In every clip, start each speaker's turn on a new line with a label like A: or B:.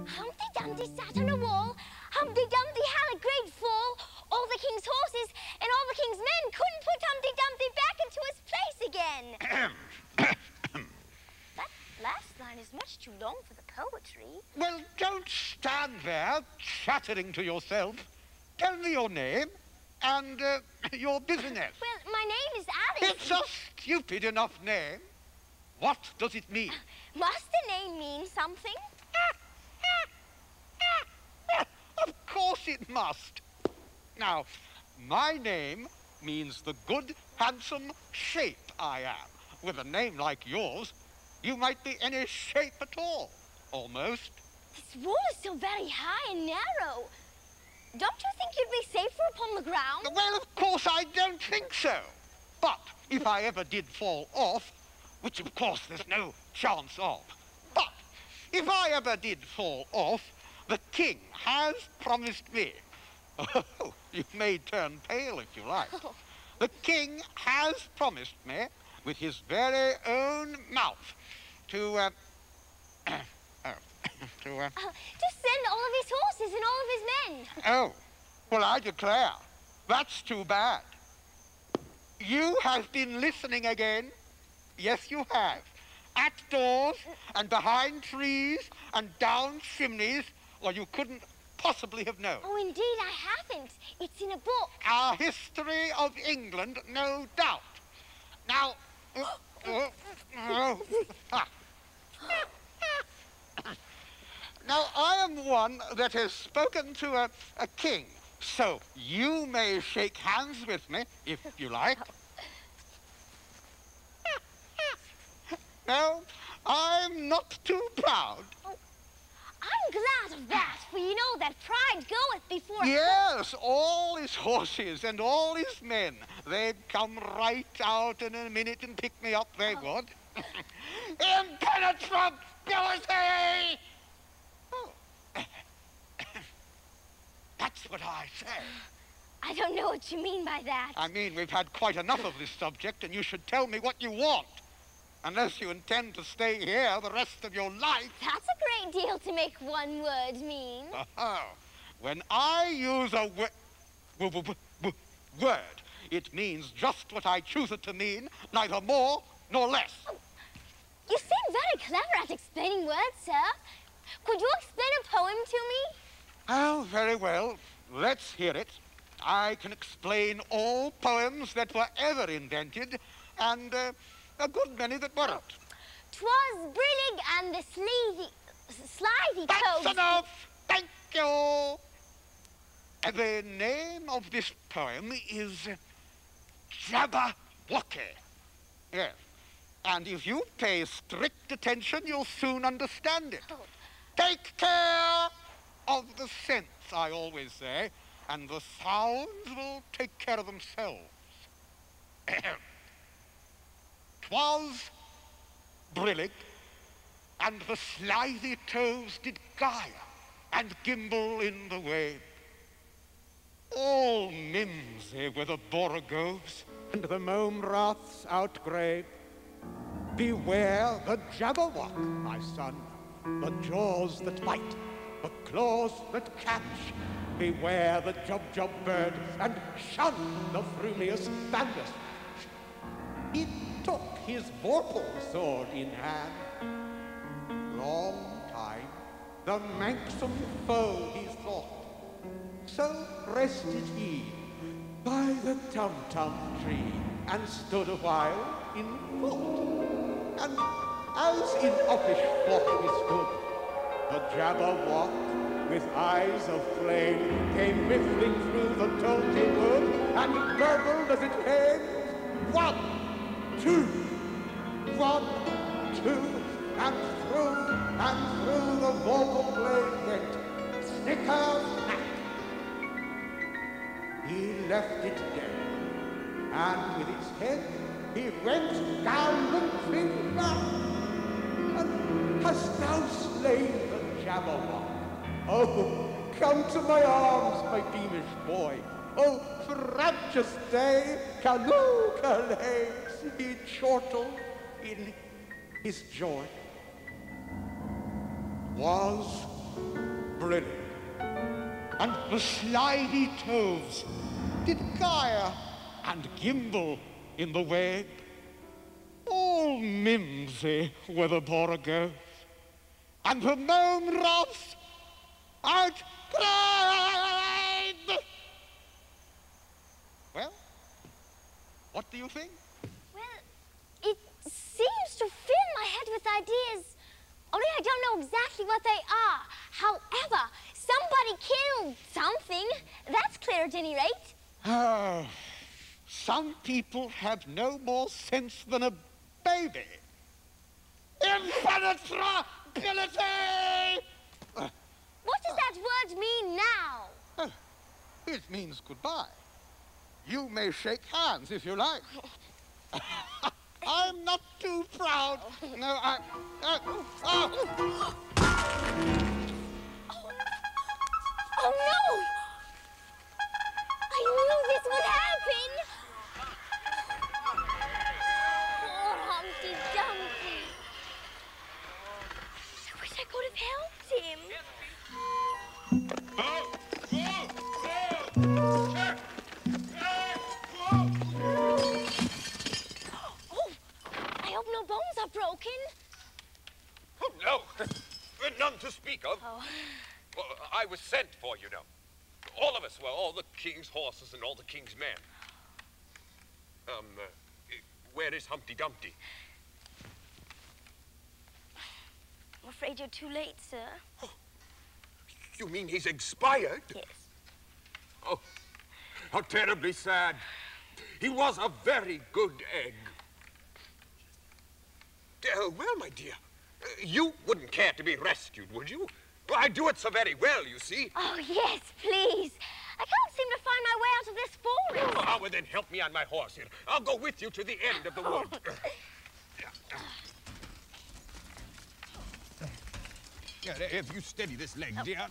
A: Humpty Dumpty sat on a wall. Humpty Dumpty had a great fall. All the king's horses and all the king's men couldn't put Humpty Dumpty back into his place again. That last line is much too long for the poetry.
B: Well, don't stand there chattering to yourself. Tell me your name and your business.
A: Well, my name is Alice.
B: It's a stupid enough name. What does it mean?
A: Must the name mean something?
B: Of course it must. Now, my name means the good, handsome shape I am. With a name like yours, you might be any shape at all, almost.
A: This wall is so very high and narrow. Don't you think you'd be safer upon the ground?
B: Well, of course I don't think so. But if I ever did fall off, which of course there's no chance of, but if I ever did fall off, the king has promised me. Oh, you may turn pale if you like.
A: Oh.
B: The king has promised me, with his very own mouth, to
A: To send all of his horses and all of his men.
B: Oh, well, I declare, that's too bad. You have been listening again. Yes, you have. At doors and behind trees and down chimneys, or you couldn't possibly have known.
A: Oh, indeed, I haven't. It's in a book.
B: Our history of England, no doubt. Now, now, I am one that has spoken to a king, so you may shake hands with me, if you like. No, I'm not too proud.
A: Oh, I'm glad of that, for you know that pride goeth before...
B: Yes, all his horses and all his men, they'd come right out in a minute and pick me up, they would. Impenetrability! Oh. That's what I say.
A: I don't know what you mean by that.
B: I mean, we've had quite enough of this subject, and you should tell me what you want. Unless you intend to stay here the rest of your life.
A: That's a great deal to make one word mean.
B: When I use a word, it means just what I choose it to mean, neither more nor less.
A: Oh, you seem very clever at explaining words, sir. Could you explain a poem to me?
B: Oh, very well. Let's hear it. I can explain all poems that were ever invented, and a good many that weren't.
A: 'Twas brillig and the slithy
B: That's
A: coast.
B: enough! Thank you! The name of this poem is Jabberwocky. Yes. And if you pay strict attention, you'll soon understand it.
A: Oh.
B: Take care of the sense, I always say, and the sounds will take care of themselves. 'Twas brillig, and the slithy toves did gyre and gimble in the wave. All mimsy were the borogoves, and the mome raths outgrabe. Beware the jabberwock, my son, the jaws that bite, the claws that catch. Beware the jub-jub bird, and shun the frumious bandersnatch. He took his vorpal sword in hand. Long time the manxome foe he sought. So rested he by the tum-tum tree, and stood a while in thought. And as in uppish thought he stood, the jabberwock, with eyes of flame, came whiffling through the tulgey wood, and gurgled as it came. 1, 2, 1, 2, and through the vocal blade went snicker-snack. He left it dead, and with its head he went down the finger. And hast thou slain the jabberwock? Oh, come to my arms, my beamish boy. Oh, frabjous day, callooh, calais, he chortled, in his joy was brilliant, and the slimy toves did gyre and gimble in the wave. All mimsy were the borogoves, and the gnome rods outcried. Well, what do you think?
A: Well, it seems to fill my head with ideas, only I don't know exactly what they are. However, somebody killed something. That's clear at any rate.
B: Oh, some people have no more sense than a baby. Impenetrability!
A: What does that word mean now?
B: It means goodbye. You may shake hands if you like. I'm not too proud. No,
A: Oh, no! I knew this would happen! Poor Humpty Dumpty. I wish I could have helped him. Oh, I hope no bones are broken.
C: Oh, no. None to speak of.
A: Oh.
C: Well, I was sent for, you know. All of us were, all the king's horses and all the king's men. Where is Humpty Dumpty?
A: I'm afraid you're too late, sir.
C: Oh, you mean he's expired?
A: Yes.
C: Oh, how terribly sad. He was a very good egg. Well, my dear, you wouldn't care to be rescued, would you? Well, I do it so very well, you see.
A: Oh, yes, please. I can't seem to find my way out of this forest.
C: Oh, well, then help me on my horse here. I'll go with you to the end of the wood. Yeah, if you steady this leg, dear.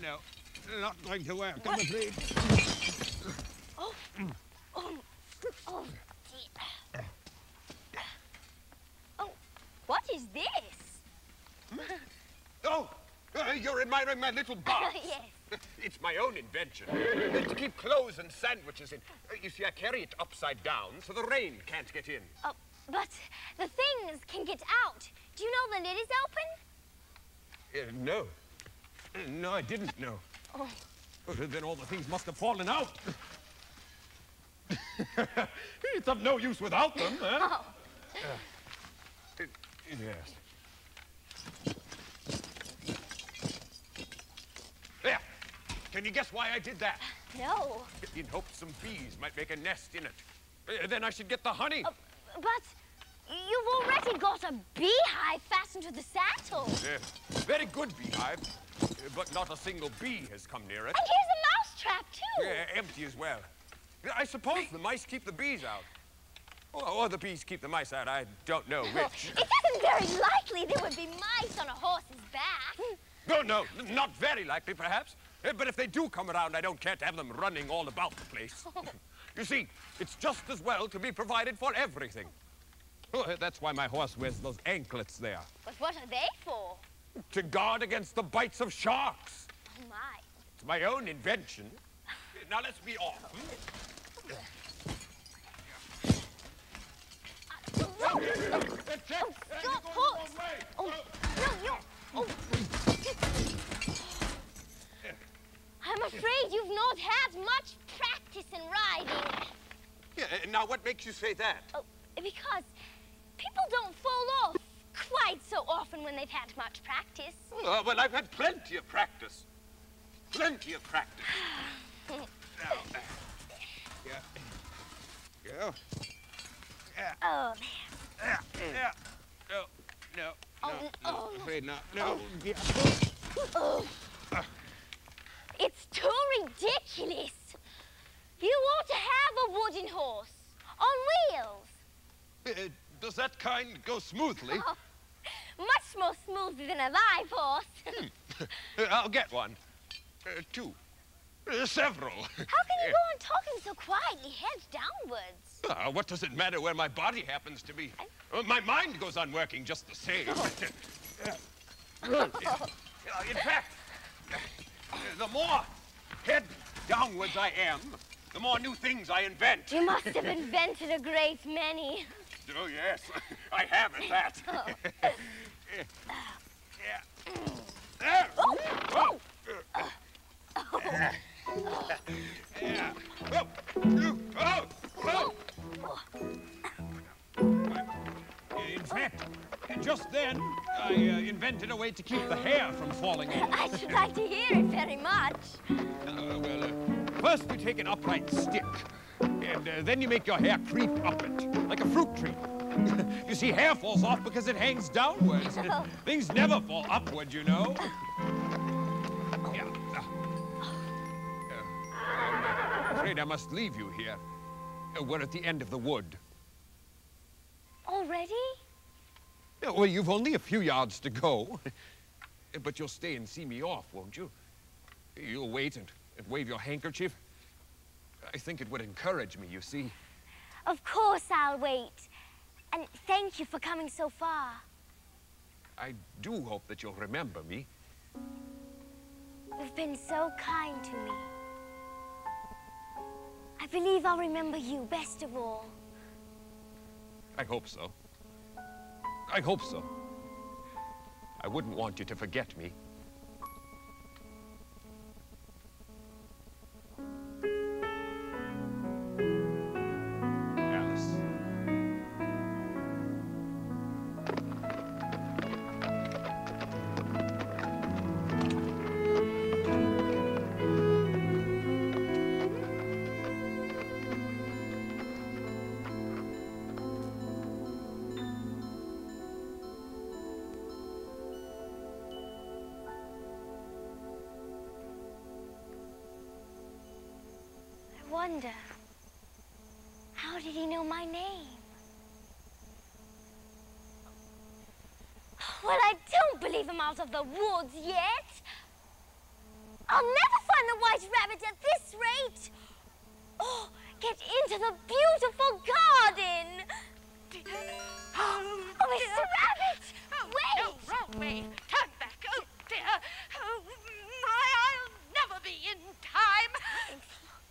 C: No, not going to work, I'm afraid.
A: Oh, oh, dear. Oh, what is this?
C: Oh, you're admiring my little box.
A: Yes.
C: It's my own invention. To keep clothes and sandwiches in. You see, I carry it upside down so the rain can't get in.
A: Oh, but the things can get out. Do you know the lid is open?
C: No. No, I didn't know.
A: Oh.
C: Then all the things must have fallen out. It's of no use without them, huh?
A: Oh.
C: Yes. There. Can you guess why I did that?
A: No.
C: In hopes some bees might make a nest in it. Then I should get the honey.
A: But you've already got a beehive fastened to the saddle.
C: Very good beehive, but not a single bee has come near it.
A: And here's a mouse trap, too.
C: Empty as well. I suppose the mice keep the bees out. Or the bees keep the mice out. I don't know which.
A: It isn't very likely there would be mice on a horse's back.
C: No, not very likely, perhaps. But if they do come around, I don't care to have them running all about the place. You see, it's just as well to be provided for everything. Oh, that's why my horse wears those anklets there.
A: But what are they for?
C: To guard against the bites of sharks.
A: Oh, my.
C: It's my own invention. Now let's be off.
A: Stop, horse! Oh, no, you... Oh. I'm afraid you've not had much practice in riding.
C: Yeah, now what makes you say that?
A: Oh, because people don't fall off quite so often when they've had much practice.
C: Oh, well, I've had plenty of practice. Plenty of practice.
A: Oh, man.
C: No.
A: Oh,
C: Afraid not. No.
A: Oh. It's too ridiculous. You ought to have a wooden horse on wheels.
C: Does that kind go smoothly?
A: Oh, much more smoothly than a live horse.
C: I'll get one. Two. Several.
A: How can you go on talking so quietly, head downwards?
C: What does it matter where my body happens to be? My mind goes on working just the same. In fact, the more head downwards I am, the more new things I invent.
A: You must have invented a great many.
C: Oh, yes. I have at that. In fact, just then, I invented a way to keep the hair from falling off.
A: I should like to hear it very much.
C: First you take an upright stick, and then you make your hair creep up it, like a fruit tree. You see, hair falls off because it hangs downwards. Things never fall upward, you know. I'm afraid I must leave you here. We're at the end of the wood.
A: Already?
C: Well, you've only a few yards to go. But you'll stay and see me off, won't you? You'll wait and wave your handkerchief. I think it would encourage me, you see.
A: Of course I'll wait. And thank you for coming so far.
C: I do hope that you'll remember me.
A: You've been so kind to me. I believe I'll remember you best of all.
C: I hope so. I hope so. I wouldn't want you to forget me. Alice.
A: I wonder, how did he know my name? Well, I don't believe him out of the woods yet. I'll never find the white rabbit at this rate. Oh, get into the beautiful garden. Oh, Mr. Rabbit, wait.
D: No, wrong way. Turn back. Oh, dear. Oh, my, I'll never be in time.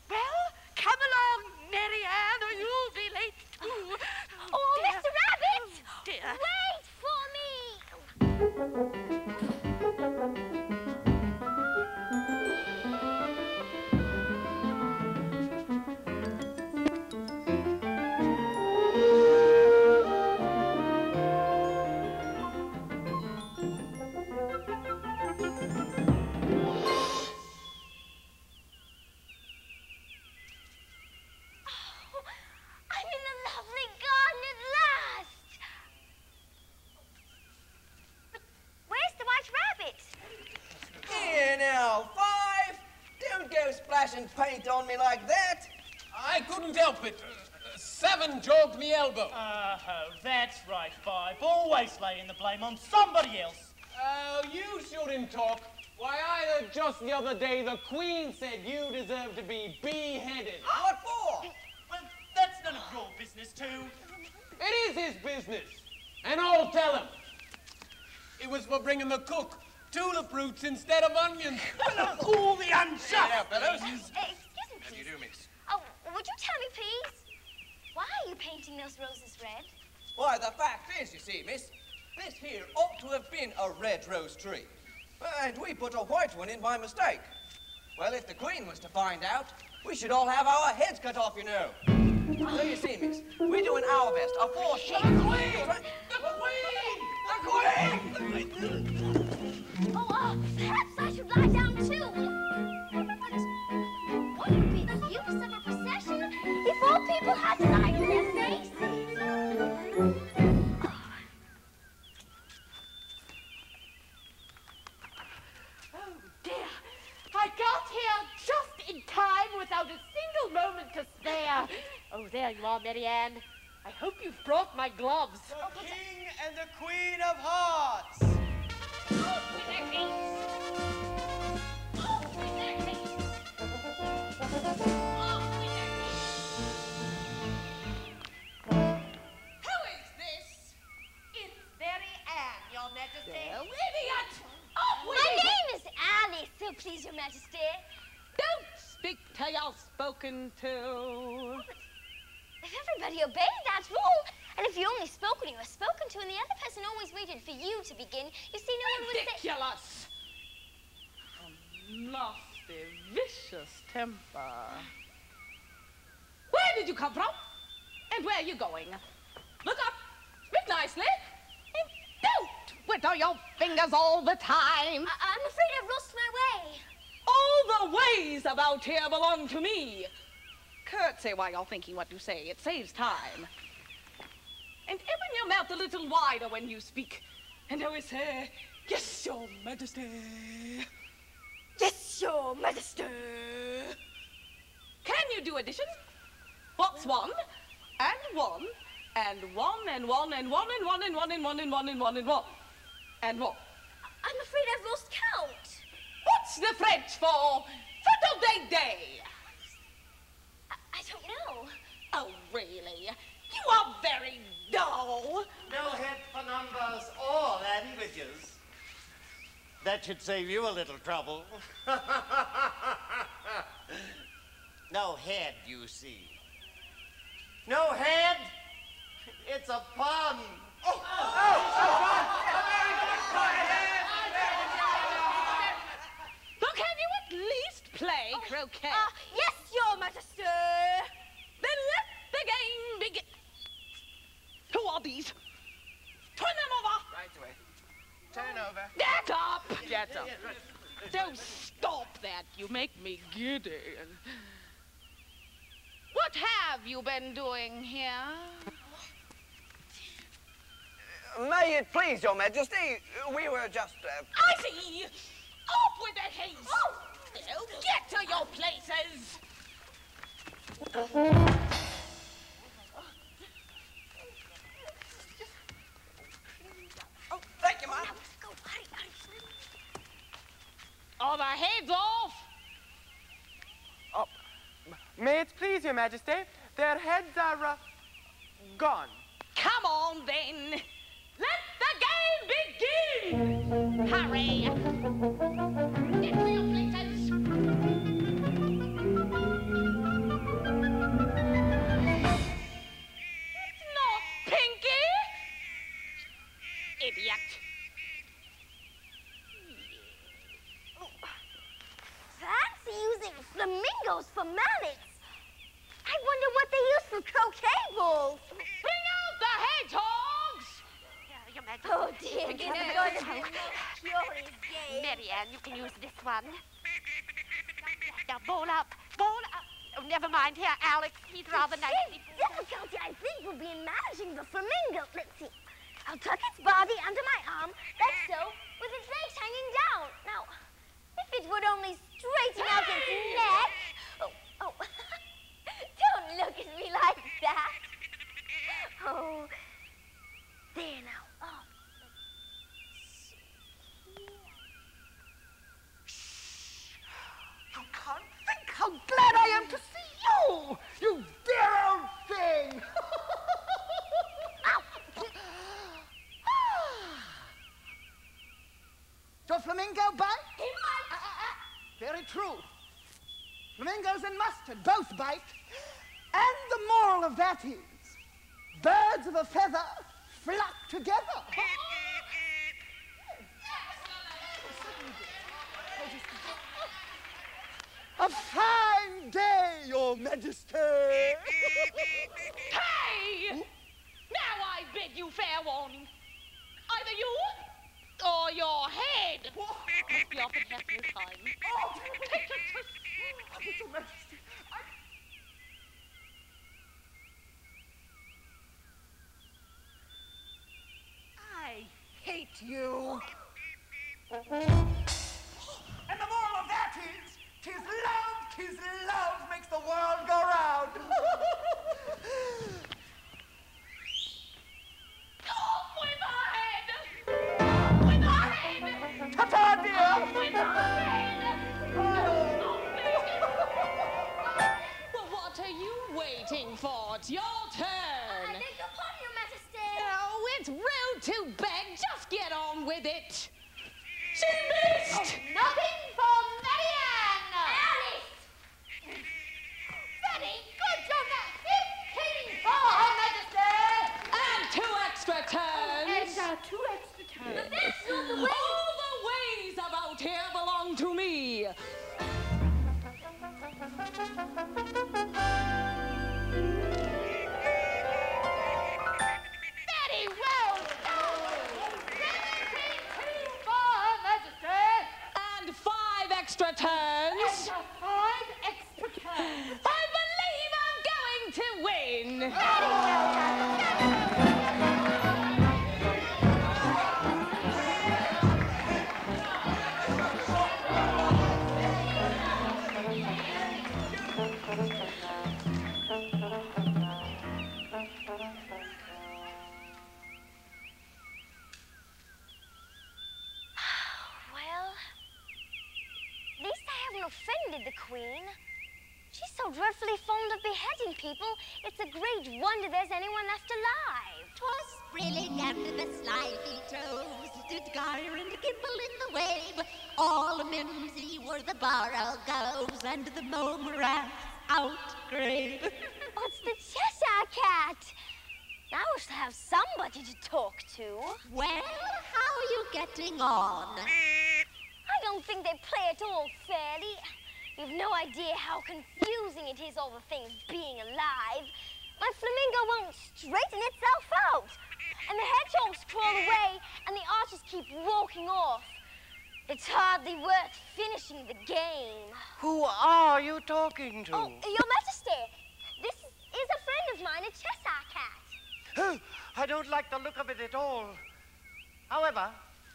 D: Well, come along, Mary Ann, or you'll be late, too.
A: Oh,
D: dear.
A: Mr. Rabbit,
D: Oh, dear.
A: wait for me. I'm in the lovely garden at last. But where's the white rabbit?
E: Here now, Five! Don't go splashing paint on me like that.
F: I couldn't help it. Seven jogged me elbow.
G: Oh, that's right, Five. Always laying the blame on somebody else.
F: Oh, you shouldn't talk. Why, I heard just the other day the Queen said you deserve to be beheaded.
E: What for?
G: Well, that's none of your business, too.
F: It is his business. And I'll tell him. It was for bringing the cook tulip roots instead of onions.
G: All the unjust!
E: Yeah, fellows.
A: Excuse me, please.
E: You do, miss.
A: Oh, would you tell me, please? Why are you painting those roses red?
E: Why, the fact is, you see, miss, this here ought to have been a red rose tree. And we put a white one in by mistake. Well, if the Queen was to find out, we should all have our heads cut off, you know. So you see, miss, we're doing our best. A foreshot. The Queen! The Queen! The Queen!
A: Oh, perhaps I should lie down too. But what would be the use of a procession if all people had to lie on their faces?
D: Oh, dear. I got here just in time without a single moment to spare. Oh, there you are, Mary Ann. I hope you've brought my gloves.
G: The King and the Queen of Hearts.
A: Majesty.
D: Don't speak till you're spoken to.
A: If everybody obeyed that rule, and if you only spoke when you were spoken to, and the other person always waited for you to begin, you see, no one would say...
D: Ridiculous! A nasty, vicious temper. Where did you come from? And where are you going? Look up, speak nicely, and don't whittle your fingers all the time.
A: I'm afraid I've lost my way.
D: All the ways about here belong to me. Curtsy while you're thinking what you say. It saves time. And open your mouth a little wider when you speak. And always say, yes, your majesty.
A: Yes, your majesty.
D: Can you do addition? What's one? And one, and one, and one, and one, and one, and one, and one, and one, and one, and one. And one.
A: I'm afraid I've lost count.
D: What's the French for fiddle-day-day?
A: I don't know.
D: Oh, really? You are very dull.
H: No head for numbers or languages. That should save you a little trouble. No head, you see. No head? It's a pun.
D: So can you at least play croquet?
A: Yes, your majesty.
D: Then let the game begin. Who are these? Turn them over.
E: Right away. Turn over.
D: Get up.
E: Get up.
D: Don't stop that. You make me giddy. What have you been doing here?
E: May it please your majesty, we were just...
D: I see. Off with the haste. Oh, get to your places.
E: Oh, thank you, Mom.
A: Go, hurry.
D: All the heads off.
F: Oh, may it please your majesty, their heads are, gone.
D: Come on, then. Let the game begin. Hurry. Get to your places. It's not Pinky. Idiot.
A: Fancy using flamingos for mallets. I wonder what they use for croquet balls.
D: Bring out the hedgehogs.
I: Your Majesty.
A: Oh, dear. This is going to be a curious game.
I: Marianne, you can use this one. Now, ball up. Ball up. Oh, never mind. Here, Alex. He's rather nice.
A: The difficulty, I think, will be in managing the flamingo. Let's see. I'll tuck its body under my arm, like so, with its legs hanging down. Now, if it would only straighten out its neck. Oh. Don't look at me like that. Oh. There now. Oh.
B: You can't think how glad I am to see you, you dear old thing. Your flamingo bite?
A: He might.
B: Very true. Flamingos and mustard both bite. And the moral of that is, birds of a feather flock together. A fine day, Your Majesty.
D: Hey! Now I beg you fair warning. Either you or your head. Must be off at half your time.
B: Your Majesty,
D: I hate you.
B: And the moral of that is, 'tis love makes the world go round.
D: Off with the head! With the head!
B: Ta-ta, dear.
D: With the head! Well, what are you waiting for? It's your turn.
A: I beg your pardon, Your Majesty.
D: Oh, it's rude to beg. Just get on with it. She missed!
A: Nothing for Marianne.
D: But that's not the way. All the ways about here belong to me.
I: Very well done. 72 for Majesty.
D: And 5 extra turns.
I: And 5 extra turns.
D: I believe I'm going to win.
I: Very well done.
A: Offended the Queen. She's so dreadfully fond of beheading people, it's a great wonder there's anyone left alive.
J: 'Twas thrilling and the slimy troves did gyre and gimble in the wave. All mimsy were the borogoves and the mome rats outgrave.
A: What's the Cheshire Cat? Now we shall have somebody to talk to.
J: Well, how are you getting on?
A: I don't think they play it all fairly. You've no idea how confusing it is, all the things being alive. My flamingo won't straighten itself out. And the hedgehogs crawl away, and the archers keep walking off. It's hardly worth finishing the game.
H: Who are you talking to?
A: Oh, Your Majesty, this is a friend of mine, a Cheshire Cat.
H: Oh, I don't like the look of it at all. However,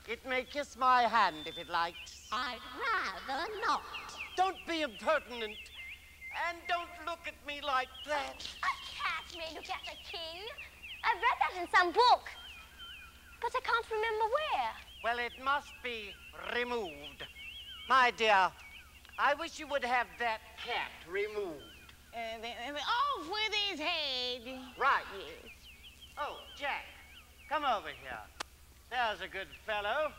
H: it may kiss my hand if it likes.
J: I'd rather not.
H: Don't be impertinent. And don't look at me like that.
A: A cat may look at the king. I've read that in some book. But I can't remember where.
H: Well, it must be removed. My dear, I wish you would have that cat removed.
K: Off with his head.
H: Right. Yes. Oh, Jack, come over here. There's a good fellow.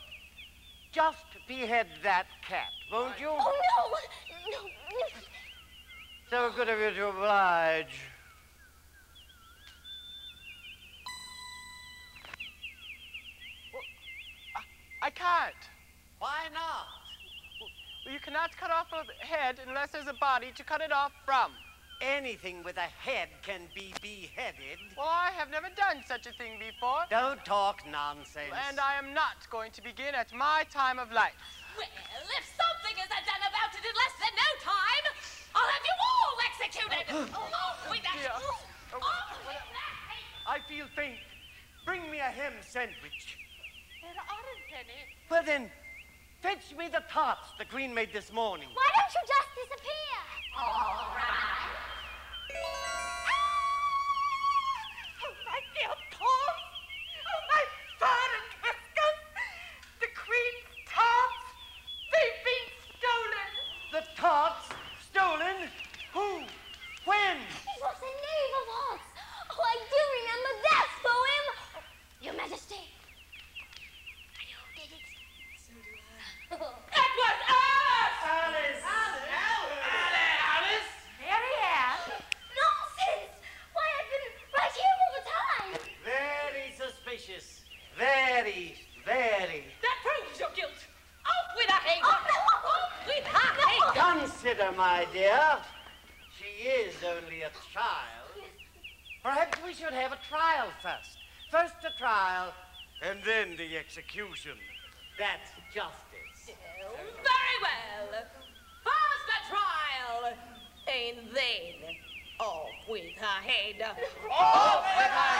H: Just behead that cat, won't you?
A: Oh, no! No.
H: So good of you to oblige.
L: I can't.
H: Why not?
L: Well, you cannot cut off a head unless there's a body to cut it off from.
H: Anything with a head can be beheaded.
L: Well, I have never done such a thing before.
H: Don't talk nonsense.
L: And I am not going to begin at my time of life.
D: Well, if something isn't done about it in less than no time, I'll have you all executed. Off with that.
L: Yeah.
D: Off with that.
H: I feel faint. Bring me a ham sandwich.
I: There aren't any.
H: Well then, fetch me the tarts the Queen made this morning.
A: Why don't you just disappear?
I: All right. Oh, my dear paws. Oh, my fur and whiskers. The Queen's tarts. They've been stolen.
H: The tarts? Stolen? Who? When?
A: It was a naval horse. Oh, I do remember that poem. Your Majesty. I know who did it. So do I.
I: It was us.
H: Alice!
I: Alice! Here he is.
A: Nonsense! Why, I've been right here all the time.
H: Very suspicious. Very, very.
D: That proves your guilt. Off with her head.
A: Oh, no.
D: Off with her head.
H: Consider, my dear, she is only a child. Perhaps we should have a trial first. First a trial, and then the execution. That's justice.
D: Very well. First a trial, and then off with her head.
H: Off with her